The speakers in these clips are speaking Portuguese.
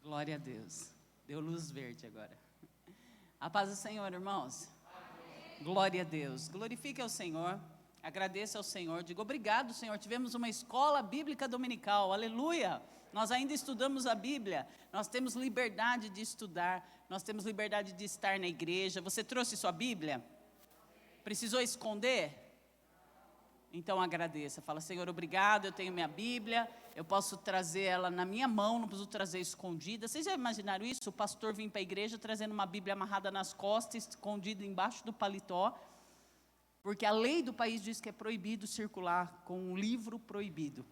Glória a Deus. Deu luz verde agora. A paz do Senhor, irmãos. Amém. Glória a Deus. Glorifique ao Senhor. Agradeça ao Senhor. Diga obrigado, Senhor. Tivemos uma escola bíblica dominical. Aleluia. Nós ainda estudamos a Bíblia. Nós temos liberdade de estudar. Nós temos liberdade de estar na igreja. Você trouxe sua Bíblia? Precisou esconder? Então agradeça, fala, Senhor, obrigado, eu tenho minha Bíblia, eu posso trazer ela na minha mão, não preciso trazer escondida. Vocês já imaginaram isso? O pastor vir para a igreja trazendo uma Bíblia amarrada nas costas, escondida embaixo do paletó, porque a lei do país diz que é proibido circular com um livro proibido.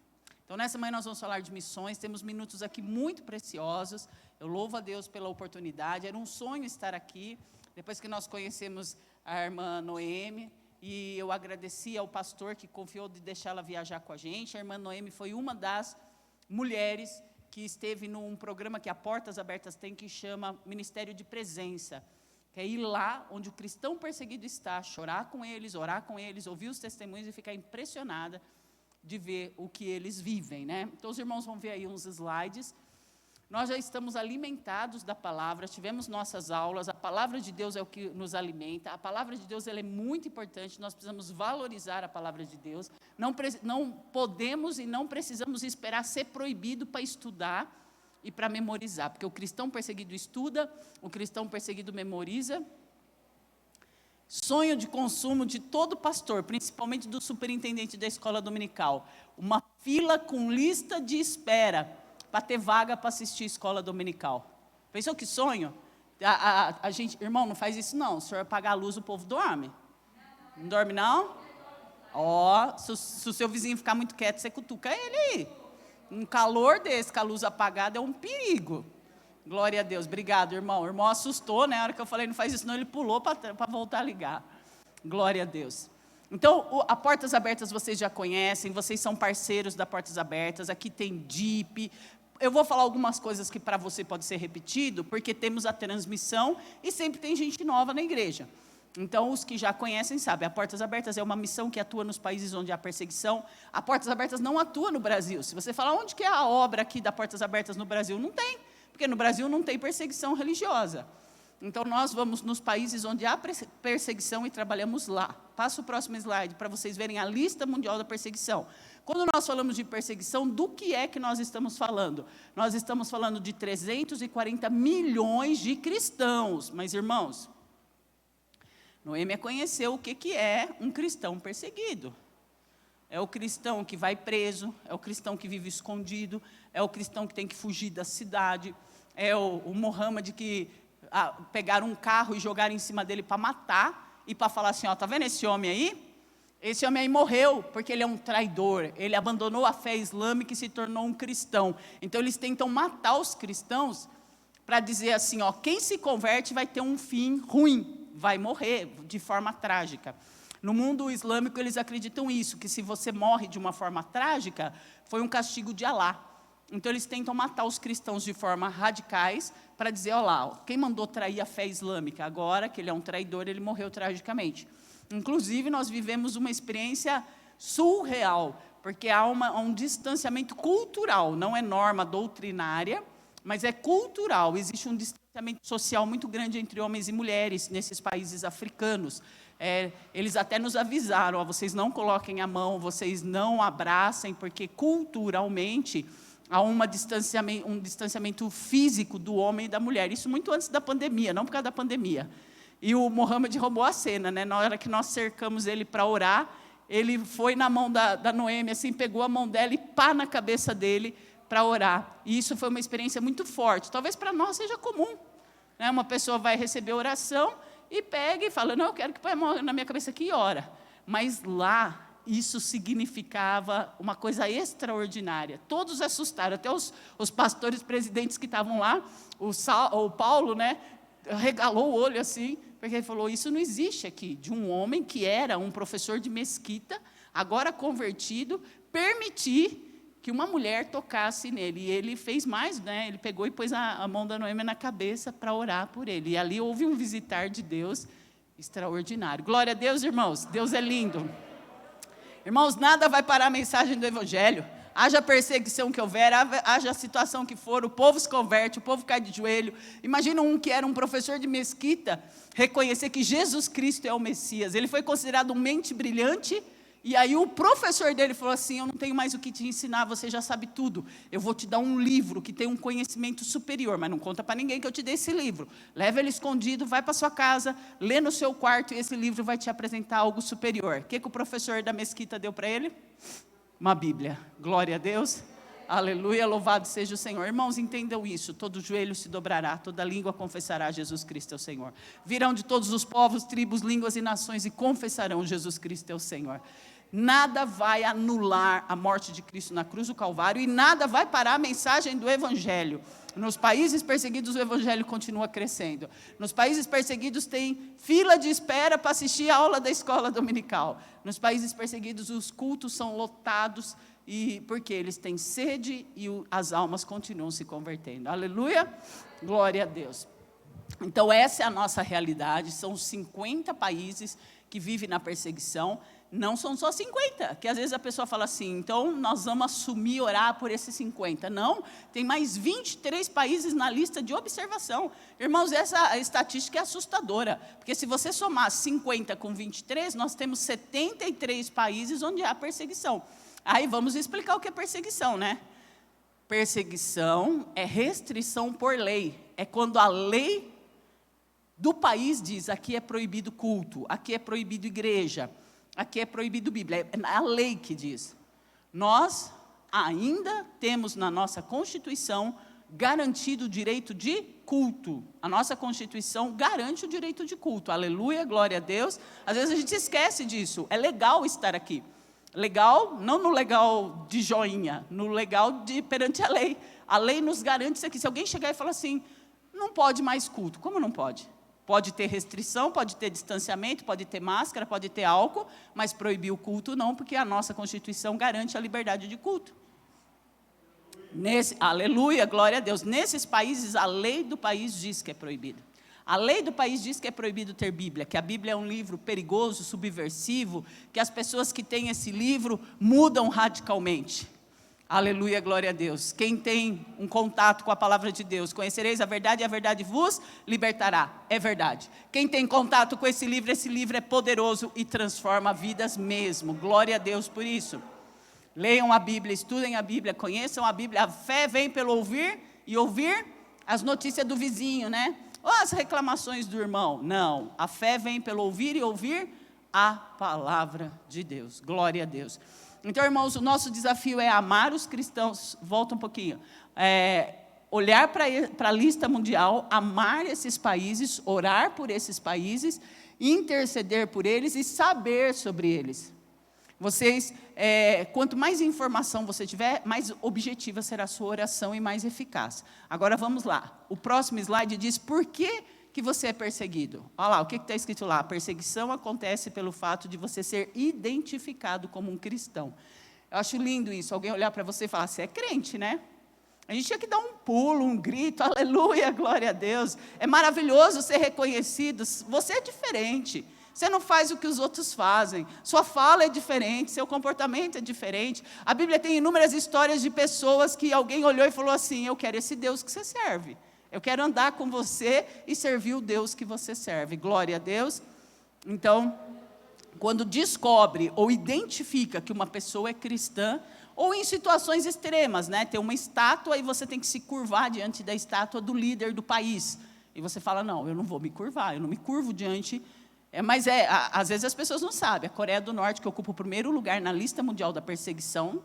Então nessa manhã nós vamos falar de missões, temos minutos aqui muito preciosos, eu louvo a Deus pela oportunidade, era um sonho estar aqui, depois que nós conhecemos a irmã Noemi, e eu agradeci ao pastor que confiou de deixar ela viajar com a gente. A irmã Noemi foi uma das mulheres que esteve num programa que a Portas Abertas tem, que chama Ministério de Presença, que é ir lá onde o cristão perseguido está, chorar com eles, orar com eles, ouvir os testemunhos e ficar impressionada de ver o que eles vivem, né? Então os irmãos vão ver aí uns slides. Nós já estamos alimentados da palavra, tivemos nossas aulas, a palavra de Deus é o que nos alimenta, a palavra de Deus ela é muito importante, nós precisamos valorizar a palavra de Deus, não podemos e não precisamos esperar ser proibido para estudar e para memorizar, porque o cristão perseguido estuda, o cristão perseguido memoriza. Sonho de consumo de todo pastor, principalmente do superintendente da escola dominical, uma fila com lista de espera, para ter vaga para assistir a escola dominical. Pensou que sonho? A gente, irmão, não faz isso não, o senhor apagar a luz, o povo dorme. Não dorme não? Ó, se o seu vizinho ficar muito quieto, você cutuca ele aí. Um calor desse, com a luz apagada, é um perigo. Glória a Deus, obrigado, irmão. O irmão assustou, né? Na hora que eu falei, não faz isso não, ele pulou para voltar a ligar. Glória a Deus. Então, a Portas Abertas vocês já conhecem, vocês são parceiros da Portas Abertas, aqui tem DIP. Eu vou falar algumas coisas que para você pode ser repetido, porque temos a transmissão e sempre tem gente nova na igreja. Então, os que já conhecem sabem, a Portas Abertas é uma missão que atua nos países onde há perseguição. A Portas Abertas não atua no Brasil. Se você falar onde que é a obra aqui da Portas Abertas no Brasil, não tem, porque no Brasil não tem perseguição religiosa. Então, nós vamos nos países onde há perseguição e trabalhamos lá. Passa o próximo slide para vocês verem a lista mundial da perseguição. Quando nós falamos de perseguição, do que é que nós estamos falando? Nós estamos falando de 340 milhões de cristãos. Mas, irmãos, Noemi conheceu o que é um cristão perseguido. É o cristão que vai preso, é o cristão que vive escondido, é o cristão que tem que fugir da cidade, é o Muhammad que pegaram um carro e jogaram em cima dele para matar, e para falar assim, ó, tá vendo esse homem aí? Esse homem aí morreu, porque ele é um traidor, ele abandonou a fé islâmica e se tornou um cristão. Então eles tentam matar os cristãos, para dizer assim, ó, quem se converte vai ter um fim ruim, vai morrer de forma trágica. No mundo islâmico eles acreditam isso, que se você morre de uma forma trágica, foi um castigo de Alá. Então eles tentam matar os cristãos de forma radicais, para dizer, ó lá, quem mandou trair a fé islâmica? Agora que ele é um traidor, ele morreu tragicamente. Inclusive nós vivemos uma experiência surreal, porque há um distanciamento cultural, não é norma doutrinária, mas é cultural, existe um distanciamento social muito grande entre homens e mulheres nesses países africanos. Eles até nos avisaram, ó, vocês não coloquem a mão, vocês não abracem, porque culturalmente há um distanciamento físico do homem e da mulher, isso muito antes da pandemia, não por causa da pandemia. E o Muhammad roubou a cena, né? Na hora que nós cercamos ele para orar, ele foi na mão da Noemi, assim, pegou a mão dela e pá na cabeça dele para orar. E isso foi uma experiência muito forte. Talvez para nós seja comum, né? Uma pessoa vai receber oração e pega e fala, não, eu quero que põe a mão na minha cabeça aqui e ora. Mas lá, isso significava uma coisa extraordinária. Todos assustaram, até os pastores presidentes que estavam lá, o Paulo, né, regalou o olho assim, porque ele falou, isso não existe aqui, de um homem que era um professor de mesquita, agora convertido, permitir que uma mulher tocasse nele. E ele fez mais, né? Ele pegou e pôs a mão da Noemi na cabeça para orar por ele. E ali houve um visitar de Deus extraordinário. Glória a Deus, irmãos, Deus é lindo. Irmãos, nada vai parar a mensagem do Evangelho. haja perseguição que houver, haja a situação que for, o povo se converte, o povo cai de joelho. Imagina um que era um professor de mesquita, reconhecer que Jesus Cristo é o Messias. Ele foi considerado um mente brilhante, e aí o professor dele falou assim: eu não tenho mais o que te ensinar, você já sabe tudo. Eu vou te dar um livro que tem um conhecimento superior, mas não conta para ninguém que eu te dei esse livro. Leva ele escondido, vai para sua casa, lê no seu quarto, e esse livro vai te apresentar algo superior. O que o professor da mesquita deu para ele? Uma Bíblia. Glória a Deus. Aleluia, louvado seja o Senhor. Irmãos, entendam isso: todo joelho se dobrará, toda língua confessará Jesus Cristo é o Senhor. Virão de todos os povos, tribos, línguas e nações e confessarão Jesus Cristo é o Senhor. Nada vai anular a morte de Cristo na cruz do Calvário, e nada vai parar a mensagem do Evangelho. Nos países perseguidos o Evangelho continua crescendo. Nos países perseguidos tem fila de espera para assistir a aula da escola dominical. Nos países perseguidos os cultos são lotados, e porque eles têm sede e as almas continuam se convertendo. Aleluia, glória a Deus. Então essa é a nossa realidade. São 50 países que vivem na perseguição. Não são só 50, que às vezes a pessoa fala assim: então nós vamos assumir e orar por esses 50. Não, tem mais 23 países na lista de observação. Irmãos, essa estatística é assustadora, porque se você somar 50 com 23, nós temos 73 países onde há perseguição. Aí vamos explicar o que é perseguição, né? Perseguição é restrição por lei. É quando a lei do país diz: aqui é proibido culto, aqui é proibido igreja, aqui é proibido Bíblia. É a lei que diz. Nós ainda temos na nossa Constituição garantido o direito de culto. A nossa Constituição garante o direito de culto. Aleluia, glória a Deus. Às vezes a gente esquece disso. É legal estar aqui. Legal, não no legal de joinha, no legal de perante a lei. A lei nos garante isso aqui. Se alguém chegar e falar assim: não pode mais culto. Como não pode? Pode ter restrição, pode ter distanciamento, pode ter máscara, pode ter álcool, mas proibir o culto não, porque a nossa Constituição garante a liberdade de culto. Aleluia, glória a Deus. Nesses países, a lei do país diz que é proibido. A lei do país diz que é proibido ter Bíblia, que a Bíblia é um livro perigoso, subversivo, que as pessoas que têm esse livro mudam radicalmente. Aleluia, glória a Deus. Quem tem um contato com a palavra de Deus: conhecereis a verdade e a verdade vos libertará. É verdade. Quem tem contato com esse livro é poderoso e transforma vidas mesmo. Glória a Deus por isso. Leiam a Bíblia, estudem a Bíblia, conheçam a Bíblia. A fé vem pelo ouvir, e ouvir as notícias do vizinho, né? Ou as reclamações do irmão. Não, a fé vem pelo ouvir e ouvir a palavra de Deus. Glória a Deus. Então, irmãos, o nosso desafio é amar os cristãos. Volta um pouquinho. Olhar para a lista mundial, amar esses países, orar por esses países, interceder por eles e saber sobre eles. Vocês, quanto mais informação você tiver, mais objetiva será a sua oração e mais eficaz. Agora vamos lá. O próximo slide diz por que você é perseguido. Olha lá, o que está escrito lá? A perseguição acontece pelo fato de você ser identificado como um cristão. Eu acho lindo isso, alguém olhar para você e falar: você é crente, né? A gente tinha que dar um pulo, um grito: aleluia, glória a Deus. É maravilhoso ser reconhecido. Você é diferente. Você não faz o que os outros fazem. Sua fala é diferente, seu comportamento é diferente. A Bíblia tem inúmeras histórias de pessoas que alguém olhou e falou assim: eu quero esse Deus que você serve. Eu quero andar com você e servir o Deus que você serve. Glória a Deus. Então, quando descobre ou identifica que uma pessoa é cristã, ou em situações extremas, né? Tem uma estátua e você tem que se curvar diante da estátua do líder do país. E você fala: não, eu não vou me curvar, eu não me curvo diante. Às vezes as pessoas não sabem. A Coreia do Norte, que ocupa o primeiro lugar na lista mundial da perseguição,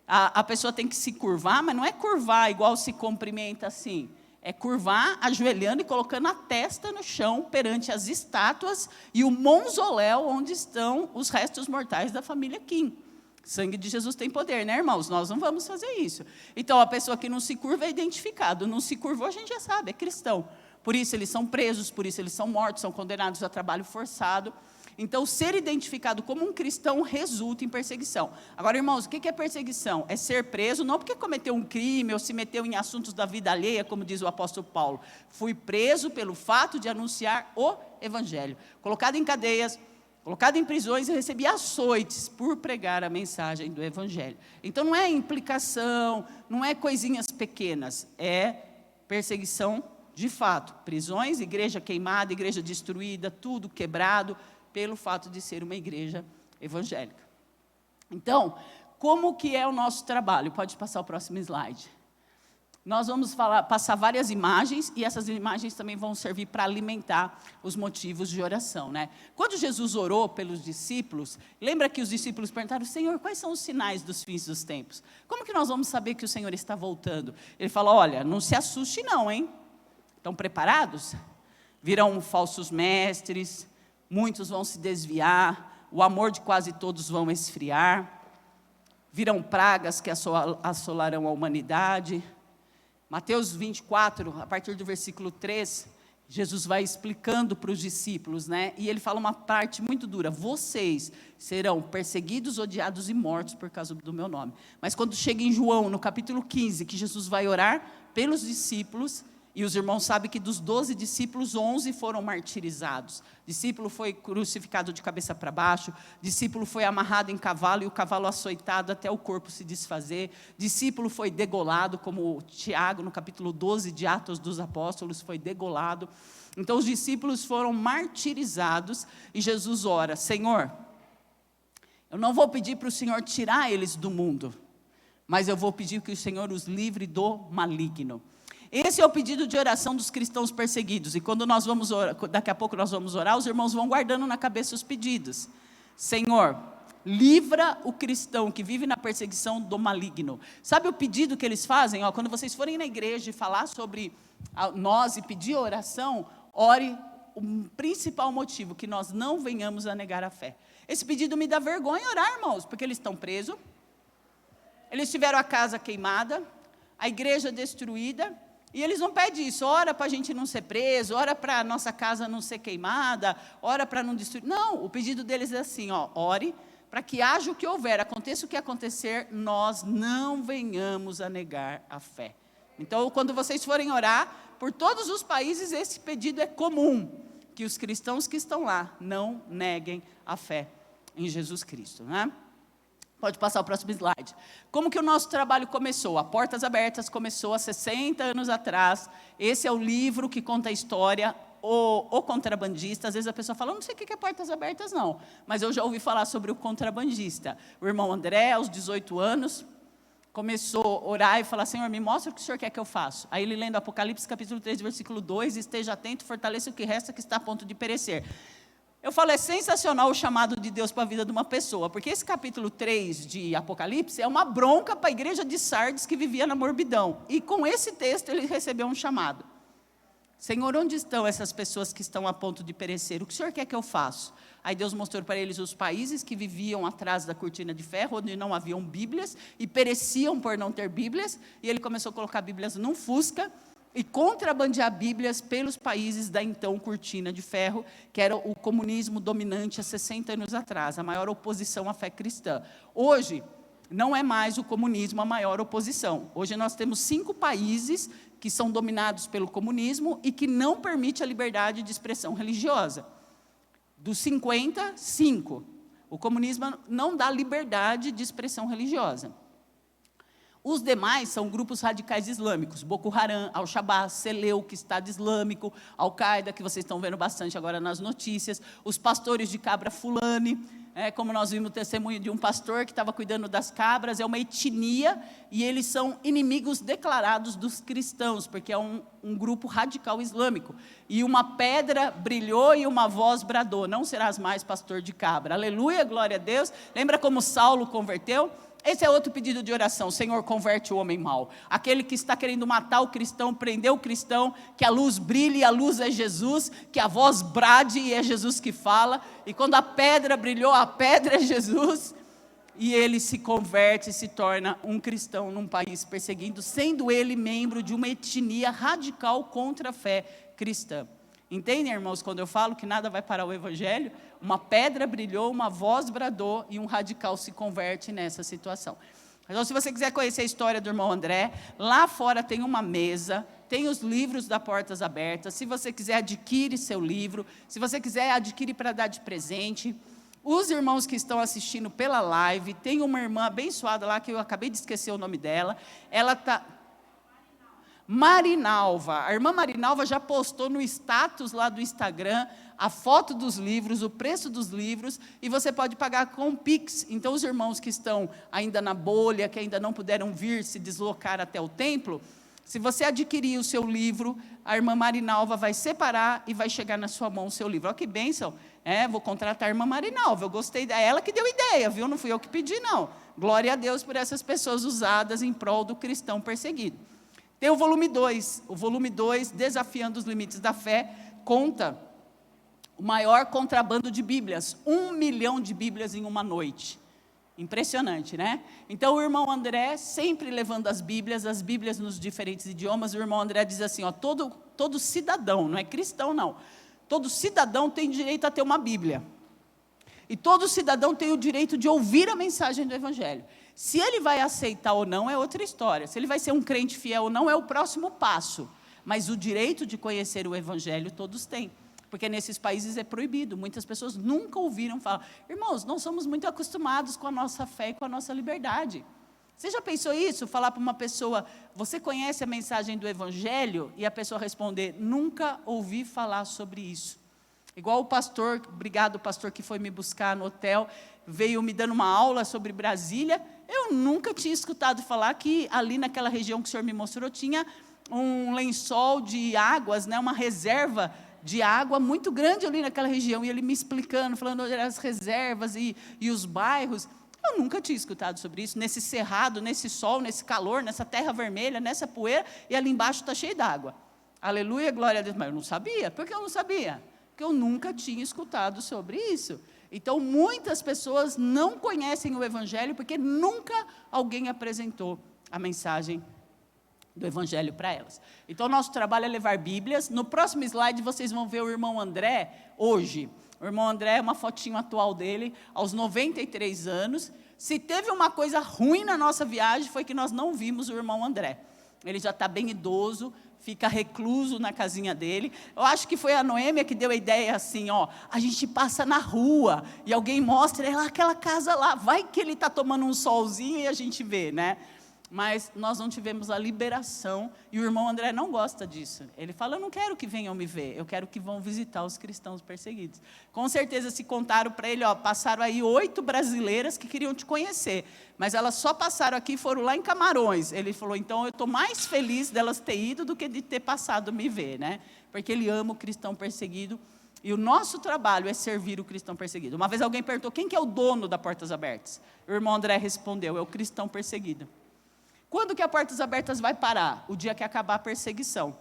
a pessoa tem que se curvar, mas não é curvar igual se cumprimenta assim. É curvar, ajoelhando e colocando a testa no chão perante as estátuas e o mausoléu onde estão os restos mortais da família Kim. Sangue de Jesus tem poder, né, irmãos? Nós não vamos fazer isso. Então, a pessoa que não se curva é identificado. Não se curvou, a gente já sabe, é cristão. Por isso eles são presos, por isso eles são mortos, são condenados a trabalho forçado. Então, ser identificado como um cristão resulta em perseguição. Agora, irmãos, o que é perseguição? É ser preso, não porque cometeu um crime ou se meteu em assuntos da vida alheia, como diz o apóstolo Paulo. Fui preso pelo fato de anunciar o Evangelho. Colocado em cadeias, colocado em prisões e recebia açoites por pregar a mensagem do Evangelho. Então não é implicação, não é coisinhas pequenas, é perseguição de fato. Prisões, igreja queimada, igreja destruída, tudo quebrado, pelo fato de ser uma igreja evangélica. Então, como que é o nosso trabalho? Pode passar o próximo slide. Nós vamos passar várias imagens, e essas imagens também vão servir para alimentar os motivos de oração, né? Quando Jesus orou pelos discípulos, lembra que os discípulos perguntaram: Senhor, quais são os sinais dos fins dos tempos? Como que nós vamos saber que o Senhor está voltando? Ele falou: olha, não se assuste não, hein? Estão preparados? Virão falsos mestres, muitos vão se desviar, o amor de quase todos vão esfriar, virão pragas que assolarão a humanidade. Mateus 24, a partir do versículo 3, Jesus vai explicando para os discípulos, né? E ele fala uma parte muito dura: vocês serão perseguidos, odiados e mortos por causa do meu nome. Mas quando chega em João, no capítulo 15, que Jesus vai orar pelos discípulos, e os irmãos sabem que dos 12 discípulos, 11 foram martirizados. Discípulo foi crucificado de cabeça para baixo, discípulo foi amarrado em cavalo e o cavalo açoitado até o corpo se desfazer, discípulo foi degolado, como Tiago, no capítulo 12 de Atos dos Apóstolos, foi degolado. Então os discípulos foram martirizados e Jesus ora: Senhor, eu não vou pedir para o Senhor tirar eles do mundo, mas eu vou pedir que o Senhor os livre do maligno. Esse é o pedido de oração dos cristãos perseguidos. E quando nós vamos orar, daqui a pouco nós vamos orar, os irmãos vão guardando na cabeça os pedidos. Senhor, livra o cristão que vive na perseguição do maligno. Sabe o pedido que eles fazem? Quando vocês forem na igreja e falar sobre nós e pedir oração, ore o principal motivo: que nós não venhamos a negar a fé. Esse pedido me dá vergonha orar, irmãos, porque eles estão presos, eles tiveram a casa queimada, a igreja destruída. E eles não pedem isso: ora para a gente não ser preso, ora para a nossa casa não ser queimada, ora para não destruir. Não, o pedido deles é assim: ore para que haja o que houver, aconteça o que acontecer, nós não venhamos a negar a fé. Então, quando vocês forem orar, por todos os países esse pedido é comum: que os cristãos que estão lá não neguem a fé em Jesus Cristo, né? Pode passar o próximo slide. Como que o nosso trabalho começou? A Portas Abertas começou há 60 anos atrás. Esse é o livro que conta a história, o contrabandista. Às vezes a pessoa fala: eu não sei o que é Portas Abertas não, mas eu já ouvi falar sobre o contrabandista. O irmão André, aos 18 anos, começou a orar e falar: Senhor, me mostra o que o Senhor quer que eu faça. Aí ele lendo Apocalipse capítulo 3, versículo 2, esteja atento, fortaleça o que resta que está a ponto de perecer. Eu falo, é sensacional o chamado de Deus para a vida de uma pessoa, porque esse capítulo 3 de Apocalipse é uma bronca para a igreja de Sardes que vivia na morbidão. E com esse texto ele recebeu um chamado: Senhor, onde estão essas pessoas que estão a ponto de perecer? O que o Senhor quer que eu faça? Aí Deus mostrou para eles os países que viviam atrás da cortina de ferro, onde não haviam Bíblias, e pereciam por não ter Bíblias, e ele começou a colocar Bíblias num Fusca, e contrabandear Bíblias pelos países da então cortina de ferro, que era o comunismo dominante há 60 anos atrás, a maior oposição à fé cristã. Hoje, não é mais o comunismo a maior oposição. Hoje nós temos 5 países que são dominados pelo comunismo e que não permite a liberdade de expressão religiosa. Dos 50, 5. O comunismo não dá liberdade de expressão religiosa. Os demais são grupos radicais islâmicos: Boko Haram, Al-Shabaab, Seleuc, Estado Islâmico, Al-Qaeda, que vocês estão vendo bastante agora nas notícias, os pastores de cabra Fulani, como nós vimos o testemunho de um pastor que estava cuidando das cabras. É uma etnia e eles são inimigos declarados dos cristãos, porque é um grupo radical islâmico. E uma pedra brilhou e uma voz bradou: não serás mais pastor de cabra. Aleluia, glória a Deus. Lembra como Saulo converteu? Esse é outro pedido de oração: Senhor, converte o homem mau. Aquele que está querendo matar o cristão, prender o cristão, que a luz brilhe, e a luz é Jesus, que a voz brade e é Jesus que fala. E quando a pedra brilhou, a pedra é Jesus. E ele se converte e se torna um cristão num país perseguido, sendo ele membro de uma etnia radical contra a fé cristã. Entendem, irmãos, quando eu falo que nada vai parar o evangelho? Uma pedra brilhou, uma voz bradou e um radical se converte nessa situação. Então, se você quiser conhecer a história do irmão André, lá fora tem uma mesa, tem os livros da Portas Abertas. Se você quiser, adquire seu livro. Se você quiser, adquire para dar de presente. Os irmãos que estão assistindo pela live, tem uma irmã abençoada lá, que eu acabei de esquecer o nome dela. Ela está... Marinalva. A irmã Marinalva já postou no status lá do Instagram a foto dos livros, o preço dos livros, e você pode pagar com Pix. Então, os irmãos que estão ainda na bolha, que ainda não puderam vir se deslocar até o templo, se você adquirir o seu livro, a irmã Marinalva vai separar e vai chegar na sua mão o seu livro. Olha que bênção. Vou contratar a irmã Marinalva, eu gostei, é ela que deu ideia, viu? Não fui eu que pedi, não. Glória a Deus por essas pessoas usadas em prol do cristão perseguido. Tem o volume 2, Desafiando os Limites da Fé, conta o maior contrabando de Bíblias, 1 milhão de Bíblias em uma noite. Impressionante, né? Então, o irmão André, sempre levando as Bíblias nos diferentes idiomas, o irmão André diz assim, todo cidadão, não é cristão não, todo cidadão tem direito a ter uma Bíblia. E todo cidadão tem o direito de ouvir a mensagem do Evangelho. Se ele vai aceitar ou não é outra história. Se ele vai ser um crente fiel ou não é o próximo passo. Mas o direito de conhecer o Evangelho todos têm. Porque nesses países é proibido. Muitas pessoas nunca ouviram falar. Irmãos, nós somos muito acostumados com a nossa fé e com a nossa liberdade. Você já pensou isso? Falar para uma pessoa, você conhece a mensagem do Evangelho? E a pessoa responder, nunca ouvi falar sobre isso. Igual o pastor, obrigado pastor que foi me buscar no hotel, veio me dando uma aula sobre Brasília. Eu nunca tinha escutado falar que ali naquela região que o senhor me mostrou, tinha um lençol de águas, né, uma reserva de água muito grande ali naquela região. E ele me explicando, falando as reservas e os bairros. Eu nunca tinha escutado sobre isso, nesse cerrado, nesse sol, nesse calor, nessa terra vermelha, nessa poeira, e ali embaixo está cheio d'água. Aleluia, glória a Deus. Mas eu não sabia. Por que eu não sabia? Porque eu nunca tinha escutado sobre isso. Então, muitas pessoas não conhecem o Evangelho, porque nunca alguém apresentou a mensagem do Evangelho para elas. Então, nosso trabalho é levar Bíblias. No próximo slide, vocês vão ver o irmão André, hoje. O irmão André, uma fotinho atual dele, aos 93 anos. Se teve uma coisa ruim na nossa viagem, foi que nós não vimos o irmão André. Ele já está bem idoso, fica recluso na casinha dele. Eu acho que foi a Noêmia que deu a ideia assim, a gente passa na rua, e alguém mostra, lá aquela casa lá, vai que ele está tomando um solzinho e a gente vê, né? Mas nós não tivemos a liberação, e o irmão André não gosta disso. Ele fala, eu não quero que venham me ver, eu quero que vão visitar os cristãos perseguidos. Com certeza se contaram para ele, passaram aí 8 brasileiras que queriam te conhecer, mas elas só passaram aqui e foram lá em Camarões. Ele falou, então eu estou mais feliz delas ter ido do que de ter passado me ver, né? Porque ele ama o cristão perseguido, e o nosso trabalho é servir o cristão perseguido. Uma vez alguém perguntou, quem que é o dono da Portas Abertas? O irmão André respondeu, é o cristão perseguido. Quando que a Portas Abertas vai parar? O dia que acabar a perseguição.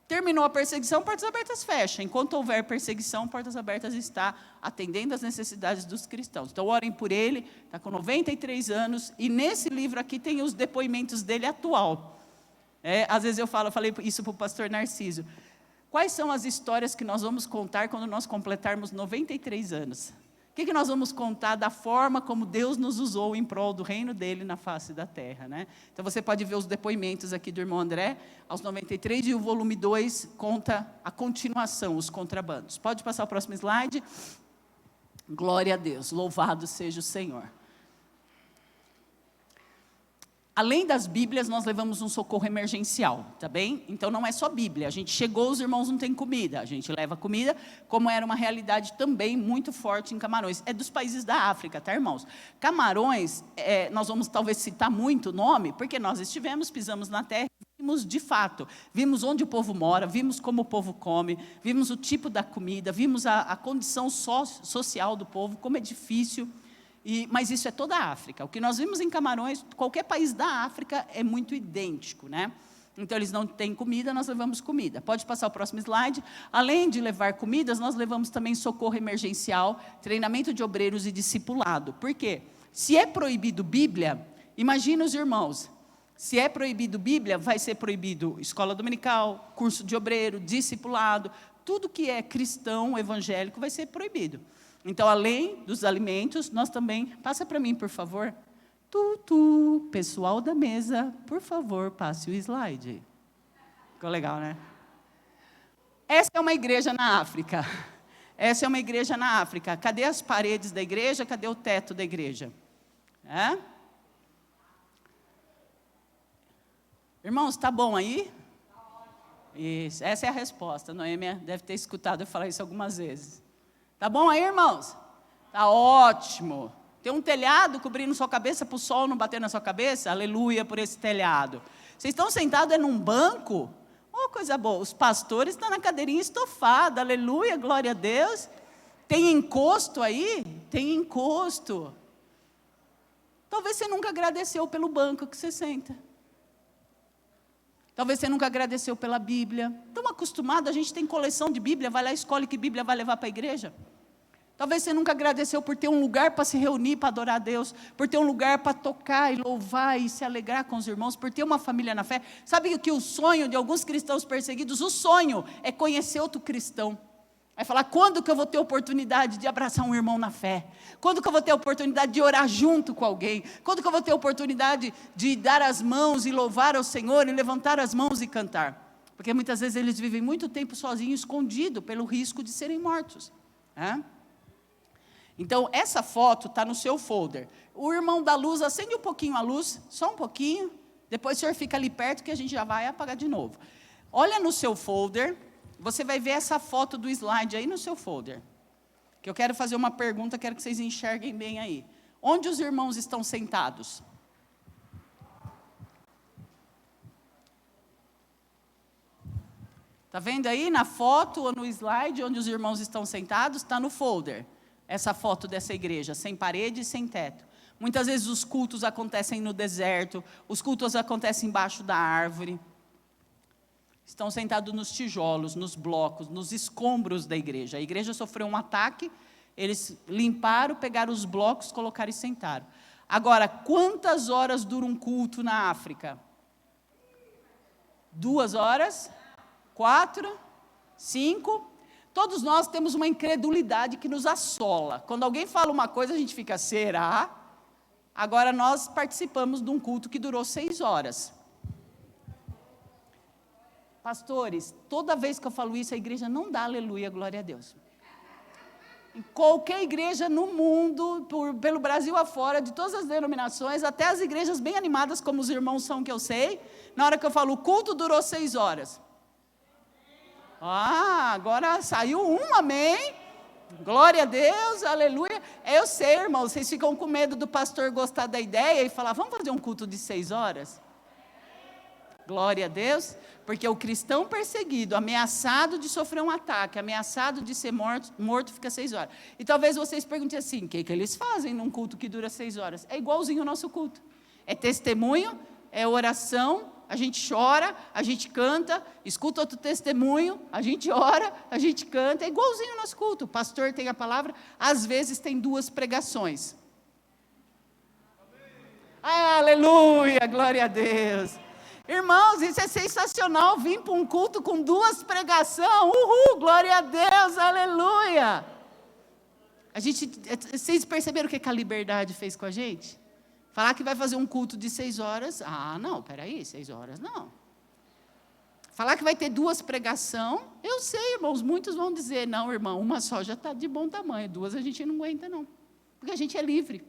Terminou a perseguição, Portas Abertas fecha. Enquanto houver perseguição, Portas Abertas está atendendo às necessidades dos cristãos. Então, orem por ele, está com 93 anos, e nesse livro aqui tem os depoimentos dele atual. Às vezes eu falei isso para o pastor Narciso. Quais são as histórias que nós vamos contar quando nós completarmos 93 anos? O que nós vamos contar da forma como Deus nos usou em prol do reino dele na face da terra, né? Então, você pode ver os depoimentos aqui do irmão André, aos 93, e o volume 2 conta a continuação, os contrabandos. Pode passar o próximo slide? Glória a Deus, louvado seja o Senhor. Além das Bíblias, nós levamos um socorro emergencial, tá bem? Então, não é só Bíblia. A gente chegou, os irmãos não têm comida. A gente leva comida, como era uma realidade também muito forte em Camarões. É dos países da África, tá, irmãos? Camarões, nós vamos talvez citar muito o nome, porque nós estivemos, pisamos na terra, vimos de fato, vimos onde o povo mora, vimos como o povo come, vimos o tipo da comida, vimos a condição social do povo, como é difícil. Mas isso é toda a África. O que nós vimos em Camarões, qualquer país da África é muito idêntico, né? Então, eles não têm comida, nós levamos comida. Pode passar o próximo slide. Além de levar comidas, nós levamos também socorro emergencial, treinamento de obreiros e discipulado. Por quê? Se é proibido Bíblia, imagina os irmãos. Se é proibido Bíblia, vai ser proibido escola dominical, curso de obreiro, discipulado. Tudo que é cristão, evangélico, vai ser proibido. Então, além dos alimentos, nós também... Passa para mim, por favor. Pessoal da mesa, por favor, passe o slide. Ficou legal, né? Essa é uma igreja na África. Essa é uma igreja na África. Cadê as paredes da igreja? Cadê o teto da igreja? Irmãos, está bom aí? Isso, essa é a resposta. Noêmia deve ter escutado eu falar isso algumas vezes. Está bom aí, irmãos? Está ótimo. Tem um telhado cobrindo sua cabeça para o sol não bater na sua cabeça? Aleluia por esse telhado. Vocês estão sentados num banco? Oh, coisa boa. Os pastores estão na cadeirinha estofada. Aleluia, glória a Deus. Tem encosto aí? Tem encosto. Talvez você nunca agradeceu pelo banco que você senta. Talvez você nunca agradeceu pela Bíblia. Estamos acostumados, a gente tem coleção de Bíblia, vai lá e escolhe que Bíblia vai levar para a igreja. Talvez você nunca agradeceu por ter um lugar para se reunir, para adorar a Deus, por ter um lugar para tocar e louvar e se alegrar com os irmãos, por ter uma família na fé. Sabe que o sonho de alguns cristãos perseguidos, o sonho é conhecer outro cristão. Vai falar, quando que eu vou ter oportunidade de abraçar um irmão na fé? Quando que eu vou ter oportunidade de orar junto com alguém? Quando que eu vou ter oportunidade de dar as mãos e louvar ao Senhor e levantar as mãos e cantar? Porque muitas vezes eles vivem muito tempo sozinhos, escondidos, pelo risco de serem mortos. Então, essa foto está no seu folder. O irmão da luz, acende um pouquinho a luz, só um pouquinho. Depois o senhor fica ali perto que a gente já vai apagar de novo. Olha no seu folder. Você vai ver essa foto do slide aí no seu folder. Que eu quero fazer uma pergunta, quero que vocês enxerguem bem aí. Onde os irmãos estão sentados? Está vendo aí na foto ou no slide onde os irmãos estão sentados? Está no folder. Essa foto dessa igreja, sem parede e sem teto. Muitas vezes os cultos acontecem no deserto, os cultos acontecem embaixo da árvore. Estão sentados nos tijolos, nos blocos, nos escombros da igreja. A igreja sofreu um ataque, eles limparam, pegaram os blocos, colocaram e sentaram. Agora, quantas horas dura um culto na África? 2 horas? 4? 5? Todos nós temos uma incredulidade que nos assola. Quando alguém fala uma coisa, a gente fica, será? Agora, nós participamos de um culto que durou 6 horas. Pastores, toda vez que eu falo isso, a igreja não dá aleluia, glória a Deus. Em qualquer igreja no mundo, pelo Brasil afora, de todas as denominações, até as igrejas bem animadas, como os irmãos são que eu sei, na hora que eu falo, o culto durou 6 horas. Agora saiu um, amém? Glória a Deus, aleluia. Eu sei, irmãos, vocês ficam com medo do pastor gostar da ideia e falar, vamos fazer um culto de 6 horas? Glória a Deus, porque o cristão perseguido, ameaçado de sofrer um ataque, ameaçado de ser morto fica 6 horas. E talvez vocês perguntem assim, o que eles fazem num culto que dura 6 horas? É igualzinho o nosso culto. É testemunho, é oração, a gente chora, a gente canta, escuta outro testemunho, a gente ora, a gente canta, é igualzinho o nosso culto. O pastor tem a palavra, às vezes tem 2 pregações. Aleluia, glória a Deus. Irmãos, isso é sensacional, vir para um culto com 2 pregações, glória a Deus, aleluia. Vocês perceberam o que a liberdade fez com a gente? Falar que vai fazer um culto de 6 horas, não, peraí, 6 horas não. Falar que vai ter 2 pregações, eu sei, irmãos, muitos vão dizer, não, irmão, uma só já está de bom tamanho, 2 a gente não aguenta não, porque a gente é livre,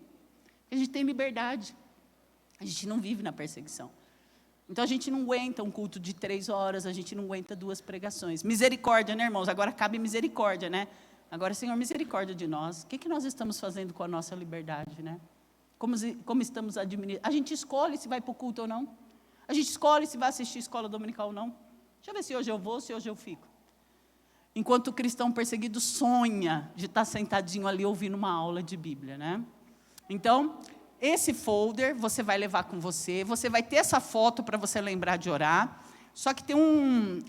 a gente tem liberdade, a gente não vive na perseguição. Então, a gente não aguenta um culto de 3 horas, a gente não aguenta 2 pregações. Misericórdia, né, irmãos? Agora cabe misericórdia, né? Agora, Senhor, misericórdia de nós. O que nós estamos fazendo com a nossa liberdade, né? Como estamos administrando? A gente escolhe se vai para o culto ou não. A gente escolhe se vai assistir escola dominical ou não. Deixa eu ver se hoje eu vou, se hoje eu fico. Enquanto o cristão perseguido sonha de estar sentadinho ali ouvindo uma aula de Bíblia, né? Então, esse folder você vai levar com você, você vai ter essa foto para você lembrar de orar, só que tem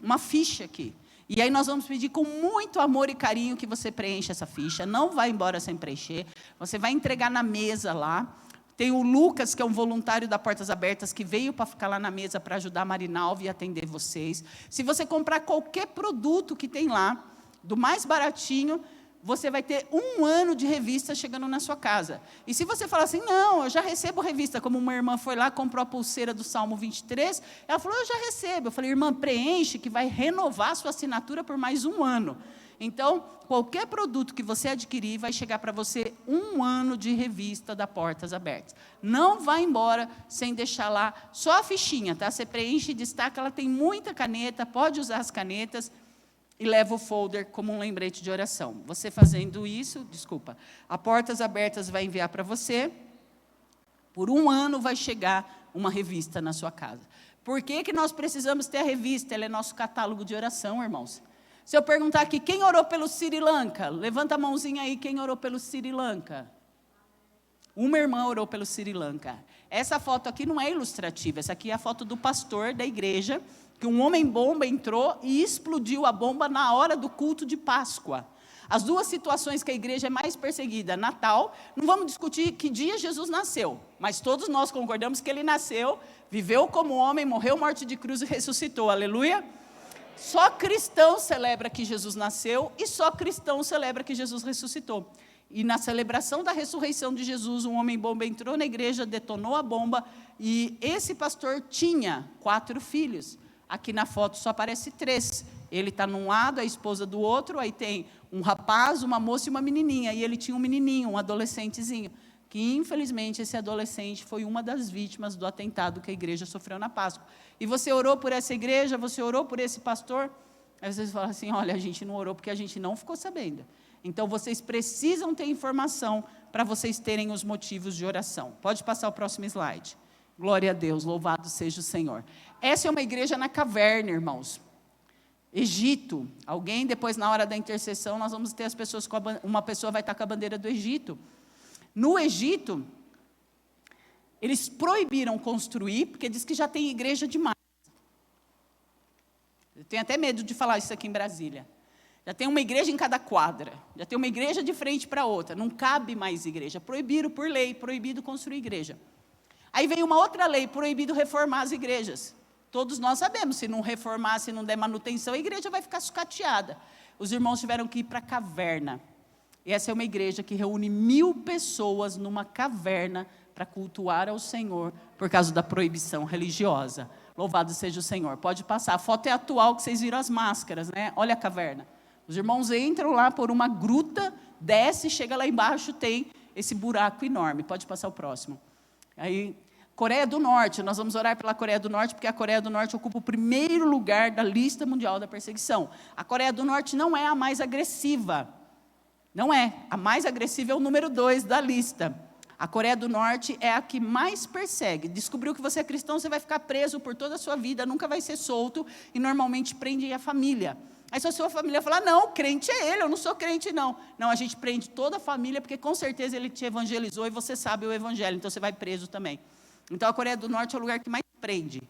uma ficha aqui. E aí nós vamos pedir com muito amor e carinho que você preencha essa ficha, não vai embora sem preencher, você vai entregar na mesa lá. Tem o Lucas, que é um voluntário da Portas Abertas, que veio para ficar lá na mesa para ajudar a Marinalva e atender vocês. Se você comprar qualquer produto que tem lá, do mais baratinho, você vai ter 1 ano de revista chegando na sua casa. E se você falar assim, não, eu já recebo revista, como uma irmã foi lá, comprou a pulseira do Salmo 23, ela falou, eu já recebo. Eu falei, irmã, preenche, que vai renovar a sua assinatura por mais 1 ano. Então, qualquer produto que você adquirir vai chegar para você 1 ano de revista da Portas Abertas. Não vai embora sem deixar lá só a fichinha, tá? Você preenche e destaca, ela tem muita caneta, pode usar as canetas e leva o folder como um lembrete de oração. Você fazendo isso, a Portas Abertas vai enviar para você, por 1 ano vai chegar uma revista na sua casa. Por que nós precisamos ter a revista? Ela é nosso catálogo de oração, irmãos. Se eu perguntar aqui, quem orou pelo Sri Lanka? Levanta a mãozinha aí, quem orou pelo Sri Lanka? Uma irmã orou pelo Sri Lanka. Essa foto aqui não é ilustrativa, essa aqui é a foto do pastor da igreja, que um homem-bomba entrou e explodiu a bomba na hora do culto de Páscoa. As 2 situações que a igreja é mais perseguida, Natal, não vamos discutir que dia Jesus nasceu, mas todos nós concordamos que ele nasceu, viveu como homem, morreu morte de cruz e ressuscitou, aleluia? Só cristão celebra que Jesus nasceu e só cristão celebra que Jesus ressuscitou. E na celebração da ressurreição de Jesus, um homem-bomba entrou na igreja, detonou a bomba, e esse pastor tinha 4 filhos. Aqui na foto só aparece 3. Ele está num lado, a esposa do outro, aí tem um rapaz, uma moça e uma menininha. E ele tinha um menininho, um adolescentezinho, que infelizmente esse adolescente foi uma das vítimas do atentado que a igreja sofreu na Páscoa. E você orou por essa igreja, você orou por esse pastor? Aí vocês falam assim, olha, a gente não orou porque a gente não ficou sabendo. Então vocês precisam ter informação para vocês terem os motivos de oração. Pode passar o próximo slide. Glória a Deus, louvado seja o Senhor. Essa é uma igreja na caverna, irmãos. Egito. Alguém, depois, na hora da intercessão, nós vamos ter as pessoas, uma pessoa vai estar com a bandeira do Egito. No Egito, eles proibiram construir, porque diz que já tem igreja demais. Eu tenho até medo de falar isso aqui em Brasília. Já tem uma igreja em cada quadra, já tem uma igreja de frente para outra, não cabe mais igreja. Proibiram por lei, proibido construir igreja. Aí veio uma outra lei, proibido reformar as igrejas. Todos nós sabemos, se não reformar, se não der manutenção, a igreja vai ficar sucateada. Os irmãos tiveram que ir para a caverna. E essa é uma igreja que reúne 1000 pessoas numa caverna para cultuar ao Senhor, por causa da proibição religiosa. Louvado seja o Senhor. Pode passar. A foto é atual, que vocês viram as máscaras, né? Olha a caverna. Os irmãos entram lá por uma gruta, desce, chega lá embaixo, tem esse buraco enorme. Pode passar o próximo. Aí, Coreia do Norte, nós vamos orar pela Coreia do Norte, porque a Coreia do Norte ocupa o 1º lugar da lista mundial da perseguição. A Coreia do Norte não é a mais agressiva. Não é. A mais agressiva é o número 2 da lista. A Coreia do Norte é a que mais persegue. Descobriu que você é cristão, você vai ficar preso por toda a sua vida, nunca vai ser solto, e normalmente prende a família. Aí se a sua família falar, não, crente é ele, eu não sou crente não. Não, a gente prende toda a família, porque com certeza ele te evangelizou e você sabe o evangelho, então você vai preso também. Então a Coreia do Norte é o lugar que mais prende.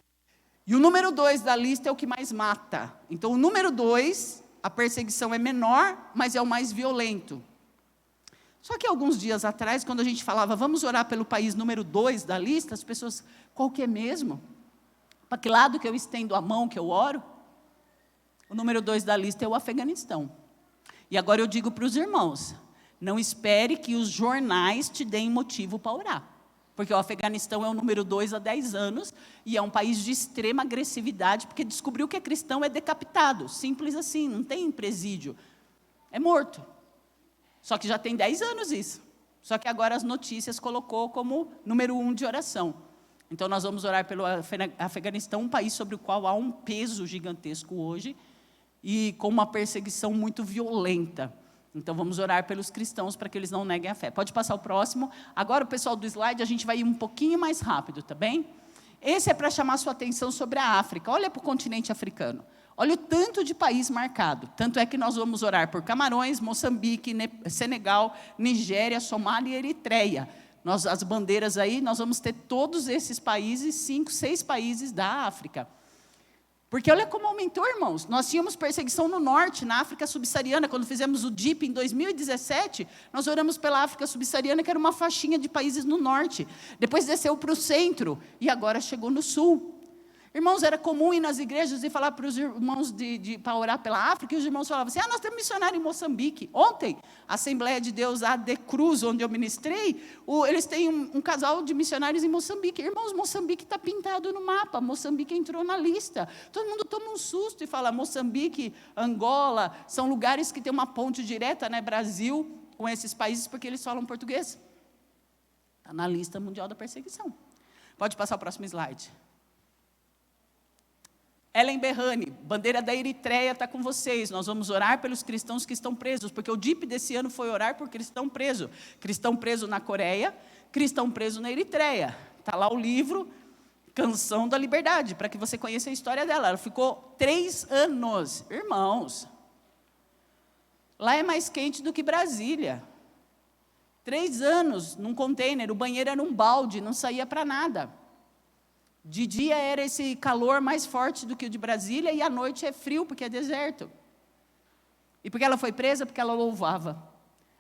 E o número 2 da lista é o que mais mata. Então o número 2, a perseguição é menor, mas é o mais violento. Só que alguns dias atrás, quando a gente falava, vamos orar pelo país número 2 da lista, as pessoas, qual que é mesmo? Para que lado que eu estendo a mão, que eu oro? O número 2 da lista é o Afeganistão. E agora eu digo para os irmãos, não espere que os jornais te deem motivo para orar. Porque o Afeganistão é o número 2 há 10 anos, e é um país de extrema agressividade, porque descobriu que é cristão é decapitado, simples assim, não tem presídio, é morto. Só que já tem 10 anos isso. Só que agora as notícias colocou como número 1 de oração. Então nós vamos orar pelo Afeganistão, um país sobre o qual há um peso gigantesco hoje, e com uma perseguição muito violenta. Então, vamos orar pelos cristãos para que eles não neguem a fé. Pode passar o próximo. Agora, o pessoal do slide, a gente vai ir um pouquinho mais rápido, tá bem? Esse é para chamar a sua atenção sobre a África. Olha para o continente africano. Olha o tanto de país marcado. Tanto é que nós vamos orar por Camarões, Moçambique, Senegal, Nigéria, Somália e Eritreia. As bandeiras aí, nós vamos ter todos esses países, 5, 6 países da África. Porque olha como aumentou, irmãos. Nós tínhamos perseguição no norte, na África subsaariana. Quando fizemos o DIP em 2017, nós oramos pela África subsaariana, que era uma faixinha de países no norte. Depois desceu para o centro, e agora chegou no sul. Irmãos, era comum ir nas igrejas e falar para os irmãos para orar pela África, e os irmãos falavam assim, nós temos missionário em Moçambique. Ontem, a Assembleia de Deus, a de Cruz, onde eu ministrei, eles têm um casal de missionários em Moçambique. Irmãos, Moçambique está pintado no mapa, Moçambique entrou na lista. Todo mundo toma um susto e fala, Moçambique, Angola, são lugares que tem uma ponte direta, né, Brasil, com esses países, porque eles falam português. Está na lista mundial da perseguição. Pode passar o próximo slide. Ellen Berrani, bandeira da Eritreia está com vocês. Nós vamos orar pelos cristãos que estão presos, porque o DIP desse ano foi orar por cristão preso. Cristão preso na Coreia, cristão preso na Eritreia. Está lá o livro, Canção da Liberdade, para que você conheça a história dela. Ela ficou 3 anos. Irmãos, lá é mais quente do que Brasília. 3 anos num container, o banheiro era um balde, não saía para nada. De dia era esse calor mais forte do que o de Brasília, e à noite é frio, porque é deserto. E por que ela foi presa? Porque ela louvava.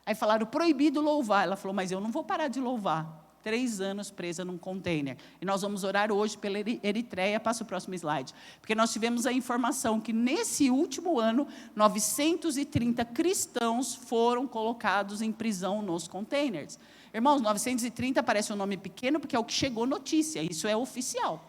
Aí falaram, proibido louvar. Ela falou, mas eu não vou parar de louvar. 3 anos presa num container. E nós vamos orar hoje pela Eritreia. Passa o próximo slide. Porque nós tivemos a informação que nesse último ano, 930 cristãos foram colocados em prisão nos containers. Irmãos, 930 parece um nome pequeno, porque é o que chegou notícia, isso é oficial.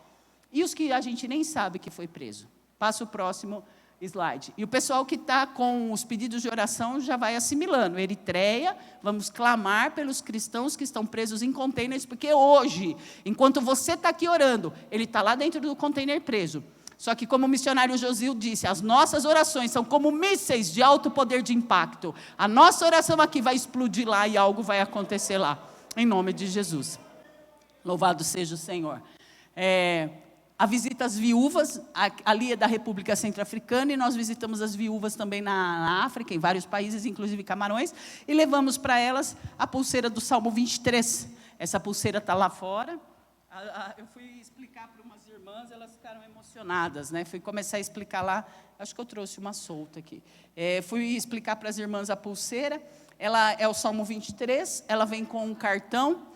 E os que a gente nem sabe que foi preso? Passa o próximo slide. E o pessoal que está com os pedidos de oração já vai assimilando. Eritreia, vamos clamar pelos cristãos que estão presos em containers, porque hoje, enquanto você está aqui orando, ele está lá dentro do container preso. Só que, como o missionário Josil disse, as nossas orações são como mísseis de alto poder de impacto. A nossa oração aqui vai explodir lá e algo vai acontecer lá, em nome de Jesus. Louvado seja o Senhor. A visita às viúvas, ali é da República Centro-Africana, e nós visitamos as viúvas também na África, em vários países, inclusive Camarões, e levamos para elas a pulseira do Salmo 23. Essa pulseira está lá fora. Eu fui explicar para umas irmãs, elas ficaram emocionadas, né? Fui começar a explicar lá, acho que eu trouxe uma solta aqui. Fui explicar para as irmãs a pulseira, ela é o Salmo 23, ela vem com um cartão.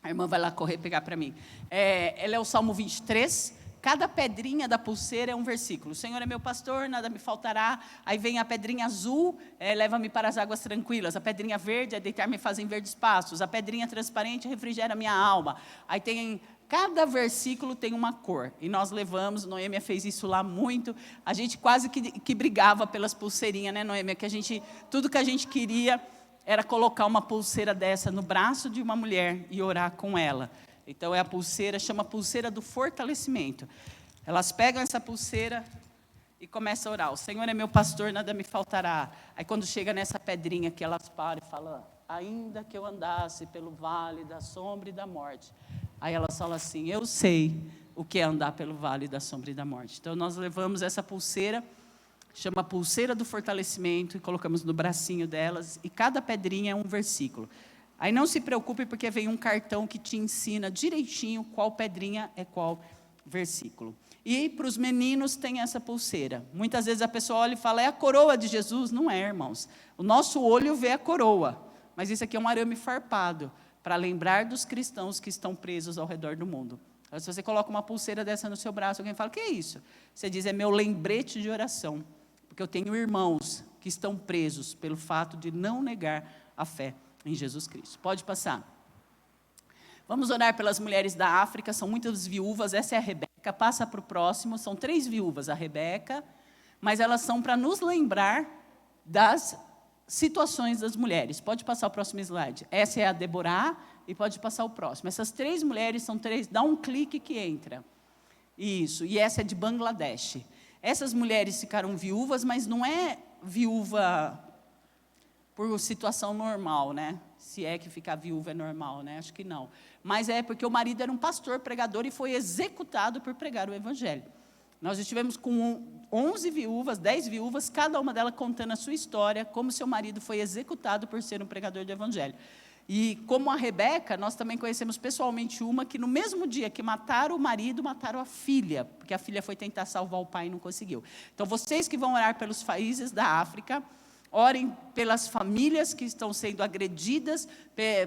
A irmã vai lá correr pegar para mim. Ela é o Salmo 23. Cada pedrinha da pulseira é um versículo. O Senhor é meu pastor, nada me faltará. Aí vem a pedrinha azul, leva-me para as águas tranquilas. A pedrinha verde é deitar-me em verdes pastos. A pedrinha transparente refrigera minha alma. Aí cada versículo tem uma cor. E nós levamos, Noêmia fez isso lá muito. A gente quase que brigava pelas pulseirinhas, né, Noêmia? Tudo que a gente queria era colocar uma pulseira dessa no braço de uma mulher e orar com ela. Então, é a pulseira, chama pulseira do fortalecimento. Elas pegam essa pulseira e começam a orar. O Senhor é meu pastor, nada me faltará. Aí, quando chega nessa pedrinha que elas param e falam, ainda que eu andasse pelo vale da sombra e da morte. Aí elas falam assim, eu sei o que é andar pelo vale da sombra e da morte. Então, nós levamos essa pulseira, chama pulseira do fortalecimento, e colocamos no bracinho delas, e cada pedrinha é um versículo. Aí não se preocupe, porque vem um cartão que te ensina direitinho qual pedrinha é qual versículo. E para os meninos tem essa pulseira. Muitas vezes a pessoa olha e fala, é a coroa de Jesus? Não é, irmãos. O nosso olho vê a coroa, mas isso aqui é um arame farpado, para lembrar dos cristãos que estão presos ao redor do mundo. Então, se você coloca uma pulseira dessa no seu braço, alguém fala, o que é isso? Você diz, é meu lembrete de oração, porque eu tenho irmãos que estão presos pelo fato de não negar a fé em Jesus Cristo. Pode passar. Vamos orar pelas mulheres da África, são muitas viúvas, essa é a Rebeca, passa para o próximo, são 3 viúvas, a Rebeca, mas elas são para nos lembrar das situações das mulheres. Pode passar o próximo slide. Essa é a Deborah, e pode passar o próximo. Essas 3 mulheres são 3, dá um clique que entra. Isso, e essa é de Bangladesh. Essas mulheres ficaram viúvas, mas não é viúva por situação normal, né? Se é que ficar viúva é normal, né? Acho que não. Mas é porque o marido era um pastor, pregador, e foi executado por pregar o evangelho. Nós estivemos com 11 viúvas, 10 viúvas, cada uma delas contando a sua história, como seu marido foi executado por ser um pregador do evangelho. E como a Rebeca, nós também conhecemos pessoalmente uma que no mesmo dia que mataram o marido, mataram a filha, porque a filha foi tentar salvar o pai e não conseguiu. Então, vocês que vão orar pelos países da África, Orem pelas famílias que estão sendo agredidas,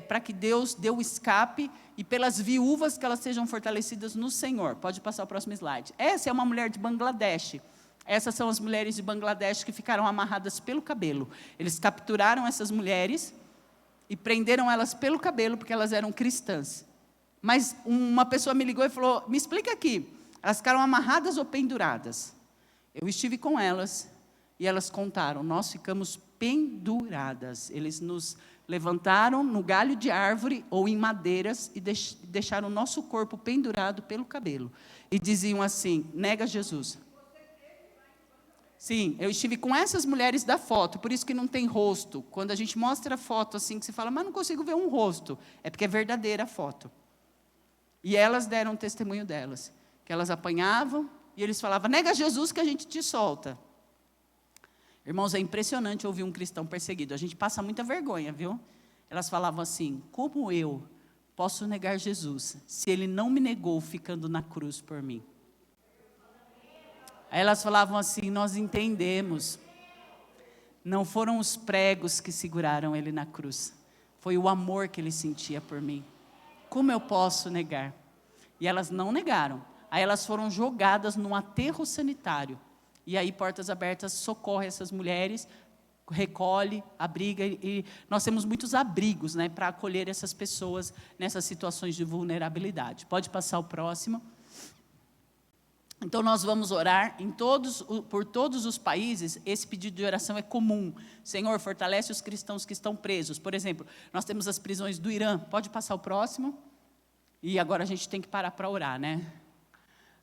para que Deus dê o escape, e pelas viúvas, que elas sejam fortalecidas no Senhor. Pode passar o próximo slide. Essa é uma mulher de Bangladesh. Essas são as mulheres de Bangladesh que ficaram amarradas pelo cabelo. Eles capturaram essas mulheres e prenderam elas pelo cabelo, porque elas eram cristãs. Mas uma pessoa me ligou e falou, me explica aqui, elas ficaram amarradas ou penduradas? Eu estive com elas, e elas contaram, nós ficamos penduradas. Eles nos levantaram no galho de árvore ou em madeiras e deixaram o nosso corpo pendurado pelo cabelo. E diziam assim, nega Jesus. Sim, eu estive com essas mulheres da foto, por isso que não tem rosto. Quando a gente mostra a foto assim, que se fala, mas não consigo ver um rosto. É porque é verdadeira a foto. E elas deram testemunho delas, que elas apanhavam e eles falavam, nega Jesus que a gente te solta. Irmãos, é impressionante ouvir um cristão perseguido. A gente passa muita vergonha, viu? Elas falavam assim, como eu posso negar Jesus, se Ele não me negou ficando na cruz por mim? Aí elas falavam assim, nós entendemos. Não foram os pregos que seguraram Ele na cruz. Foi o amor que Ele sentia por mim. Como eu posso negar? E elas não negaram. Aí elas foram jogadas num aterro sanitário. E aí, Portas Abertas socorre essas mulheres, recolhe, abriga, e nós temos muitos abrigos, né, para acolher essas pessoas nessas situações de vulnerabilidade. Pode passar o próximo. Então, nós vamos orar por todos os países. Esse pedido de oração é comum. Senhor, fortalece os cristãos que estão presos. Por exemplo, nós temos as prisões do Irã. Pode passar o próximo? E agora a gente tem que parar para orar, né?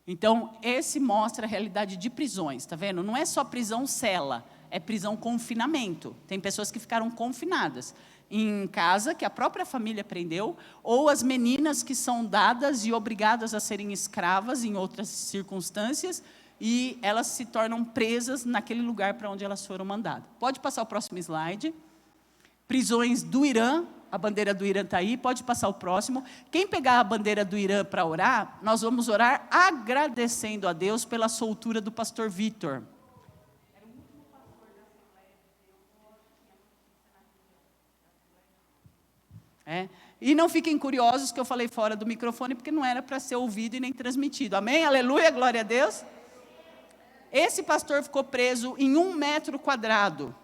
Então, esse mostra a realidade de prisões, está vendo? Não é só prisão cela, é prisão confinamento. Tem pessoas que ficaram confinadas em casa, que a própria família prendeu, ou as meninas que são dadas e obrigadas a serem escravas em outras circunstâncias, e elas se tornam presas naquele lugar para onde elas foram mandadas. Pode passar o próximo slide. Prisões do Irã. A bandeira do Irã está aí, pode passar o próximo. Quem pegar a bandeira do Irã para orar, nós vamos orar agradecendo a Deus pela soltura do pastor Vitor. E não fiquem curiosos que eu falei fora do microfone, porque não era para ser ouvido e nem transmitido. Amém? Aleluia, glória a Deus. Esse pastor ficou preso em 1 metro quadrado.